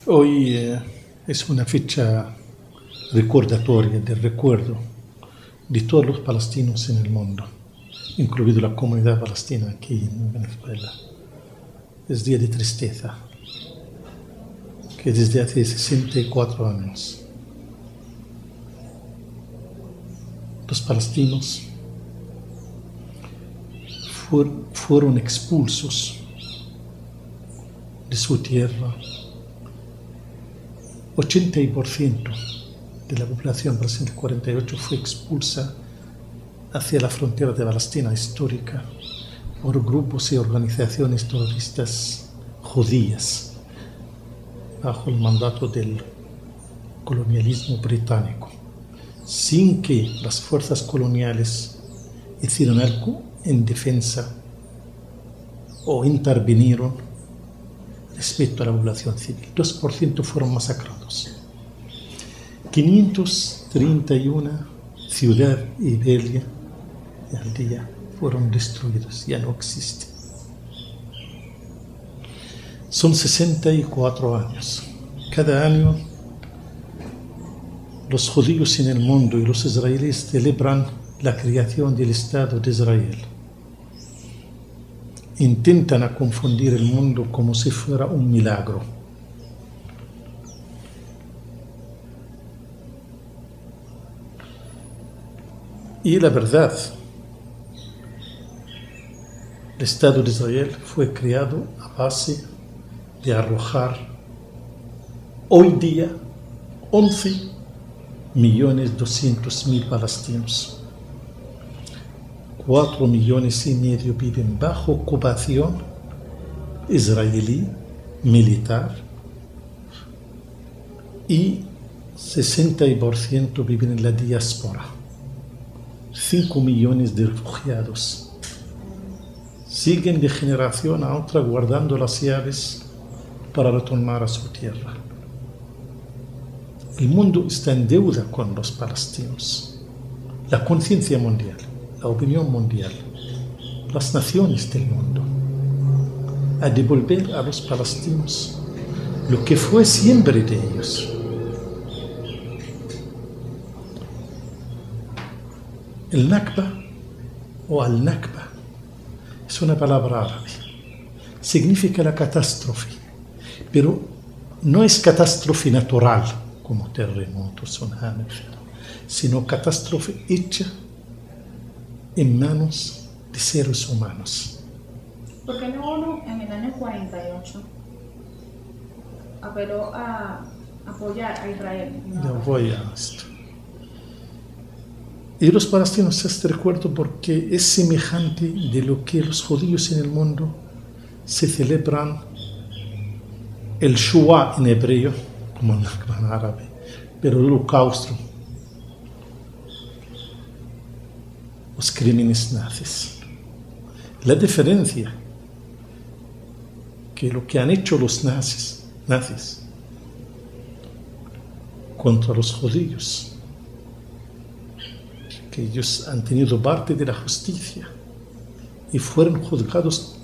Hoy es una fecha recordatoria del recuerdo de todos los palestinos en el mundo, incluida la comunidad palestina aquí en Venezuela. Es día de tristeza, que desde hace 64 años los palestinos fueron expulsos de su tierra. 80% de la población presente, 48, fue expulsa hacia la frontera de Palestina histórica por grupos y organizaciones terroristas judías bajo el mandato del colonialismo británico, sin que las fuerzas coloniales hicieran algo en defensa o intervinieron respecto a la población civil. 2% fueron masacrados. 531 ciudades y villas y aldeas fueron destruidas, ya no existen. Son 64 años. Cada año los judíos en el mundo y los israelíes celebran la creación del Estado de Israel. Intentan confundir el mundo como si fuera un milagro. Y la verdad, el Estado de Israel fue creado a base de arrojar hoy día 11.200.000 palestinos. 4,5 millones viven bajo ocupación israelí militar y 60% viven en la diáspora. 5 millones de refugiados siguen de generación a otra guardando las llaves para retornar a su tierra. El mundo está en deuda con los palestinos. La conciencia mundial, la opinión mundial, las naciones del mundo, a devolver a los palestinos lo que fue siempre de ellos. El Nakba o al-Nakba es una palabra árabe. Significa la catástrofe, pero no es catástrofe natural como terremotos, tsunamis, sino catástrofe hecha en manos de seres humanos. ¿Por qué la ONU en el año 48 apeló a apoyar a Israel? No voy a esto. Y los palestinos este recuerdo porque es semejante de lo que los judíos en el mundo se celebran el Shoah en hebreo, como el Nakba en árabe, pero el holocausto, los crímenes nazis. La diferencia que lo que han hecho los nazis contra los judíos, que ellos han tenido parte de la justicia y fueron juzgados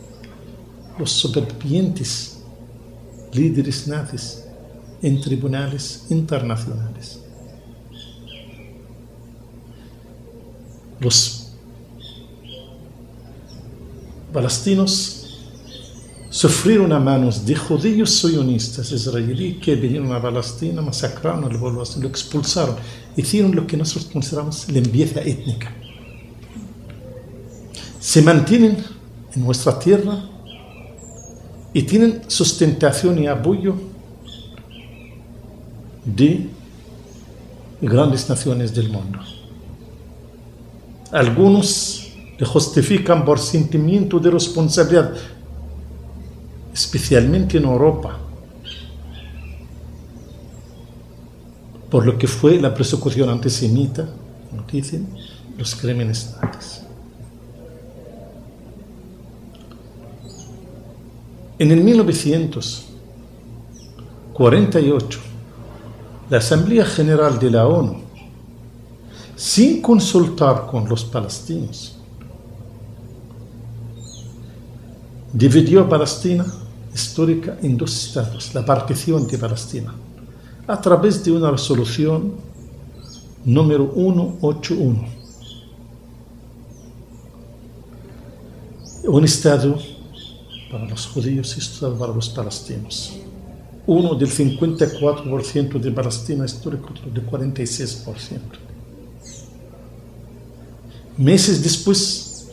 los supervivientes líderes nazis en tribunales internacionales. Los palestinos sufrieron a manos de judíos sionistas israelíes que vinieron a Palestina, masacraron al pueblo, lo expulsaron, hicieron lo que nosotros consideramos limpieza étnica. Se mantienen en nuestra tierra y tienen sustentación y apoyo de grandes naciones del mundo. Algunos le justifican por sentimiento de responsabilidad, especialmente en Europa, por lo que fue la persecución antisemita, como dicen, los crímenes nazis. En el 1948, la Asamblea General de la ONU, sin consultar con los palestinos, dividió a Palestina histórica en dos estados, la partición de Palestina, a través de una resolución número 181. Un estado para los judíos y otro para los palestinos. Uno del 54% de Palestina histórica, otro del 46%. Meses después,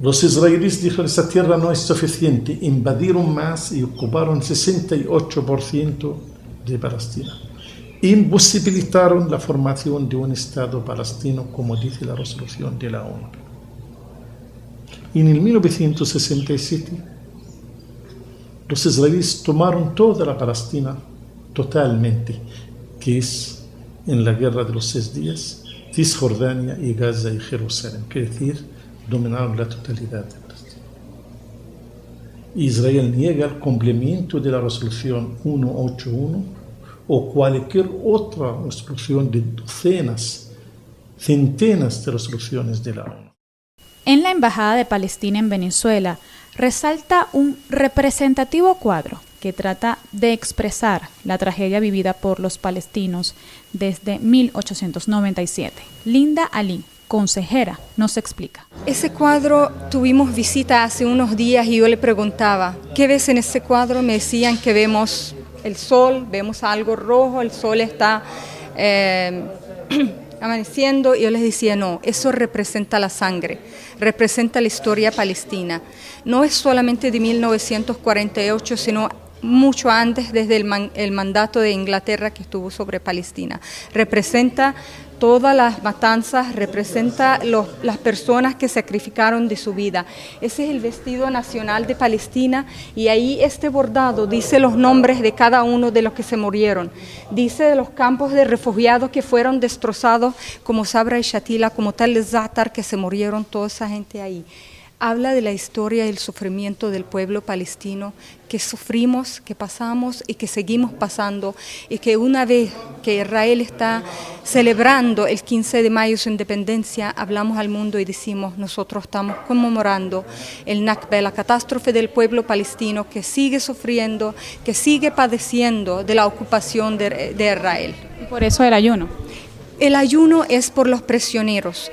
los israelíes dijeron: esta tierra no es suficiente, invadieron más y ocuparon 68% de Palestina. Imposibilitaron la formación de un Estado palestino, como dice la resolución de la ONU. Y en el 1967, los israelíes tomaron toda la Palestina totalmente, que es en la Guerra de los 6 días, Cisjordania y Gaza y Jerusalén, quiere decir, dominaron la totalidad de Palestina. Israel niega el cumplimiento de la resolución 181 o cualquier otra resolución de docenas, centenas de resoluciones de la ONU. En la Embajada de Palestina en Venezuela resalta un representativo cuadro que trata de expresar la tragedia vivida por los palestinos desde 1897. Linda Ali, consejera, nos explica. Ese cuadro tuvimos visita hace unos días y yo le preguntaba, ¿qué ves en ese cuadro? Me decían que vemos el sol, vemos algo rojo, el sol está amaneciendo, y yo les decía, no, eso representa la sangre, representa la historia palestina. No es solamente de 1948, sino mucho antes, desde el mandato de Inglaterra que estuvo sobre Palestina. Representa todas las matanzas, representa las personas que sacrificaron de su vida. Ese es el vestido nacional de Palestina, y ahí este bordado dice los nombres de cada uno de los que se murieron. Dice de los campos de refugiados que fueron destrozados, como Sabra y Shatila, como Tal el-Za'atar, que se murieron toda esa gente ahí. Habla de la historia y el sufrimiento del pueblo palestino, que sufrimos, que pasamos y que seguimos pasando, y que una vez que Israel está celebrando el 15 de mayo su independencia, hablamos al mundo y decimos, nosotros estamos conmemorando el Nakba, la catástrofe del pueblo palestino que sigue sufriendo, que sigue padeciendo de la ocupación de Israel. Y por eso el ayuno. El ayuno es por los prisioneros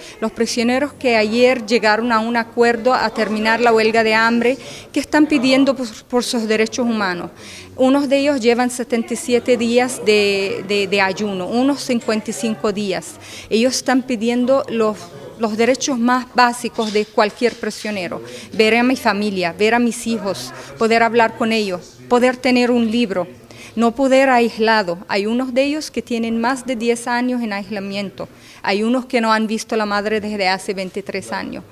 que ayer llegaron a un acuerdo a terminar la huelga de hambre, que están pidiendo por sus derechos humanos. Unos de ellos llevan 77 días de ayuno, unos 55 días. Ellos están pidiendo los derechos más básicos de cualquier prisionero: ver a mi familia, ver a mis hijos, poder hablar con ellos, poder tener un libro. No poder aislado. Hay unos de ellos que tienen más de 10 años en aislamiento. Hay unos que no han visto a la madre desde hace 23 años.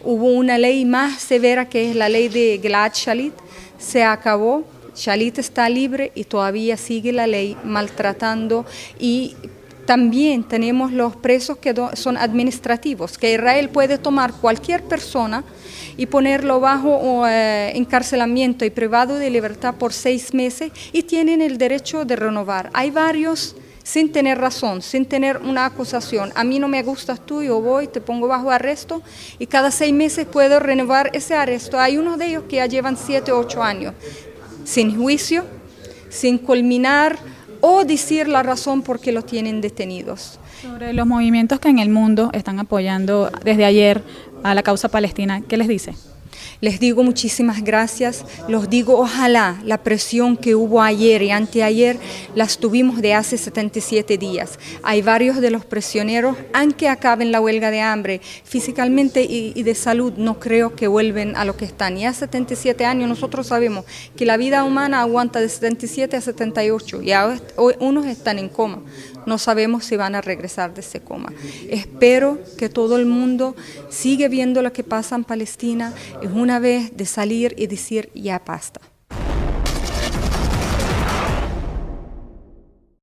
Hubo una ley más severa, que es la ley de Gilad Shalit. Se acabó. Shalit está libre y todavía sigue la ley maltratando. Y también tenemos los presos que son administrativos, que Israel puede tomar cualquier persona y ponerlo bajo encarcelamiento y privado de libertad por 6 meses, y tienen el derecho de renovar. Hay varios sin tener razón, sin tener una acusación. A mí no me gustas tú, yo voy, te pongo bajo arresto, y cada 6 meses puedo renovar ese arresto. Hay unos de ellos que ya llevan 7 o 8 años, sin juicio, sin culminar o decir la razón por qué los tienen detenidos. Sobre los movimientos que en el mundo están apoyando desde ayer a la causa palestina, ¿qué les dice? Les digo muchísimas gracias, los digo ojalá la presión que hubo ayer y anteayer las tuvimos de hace 77 días. Hay varios de los prisioneros, aunque acaben la huelga de hambre, físicamente y de salud, no creo que vuelven a lo que están. Ya 77 años nosotros sabemos que la vida humana aguanta de 77 a 78 y hoy unos están en coma. No sabemos si van a regresar de ese coma. Espero que todo el mundo siga viendo lo que pasa en Palestina. Es una vez de salir y decir ya basta.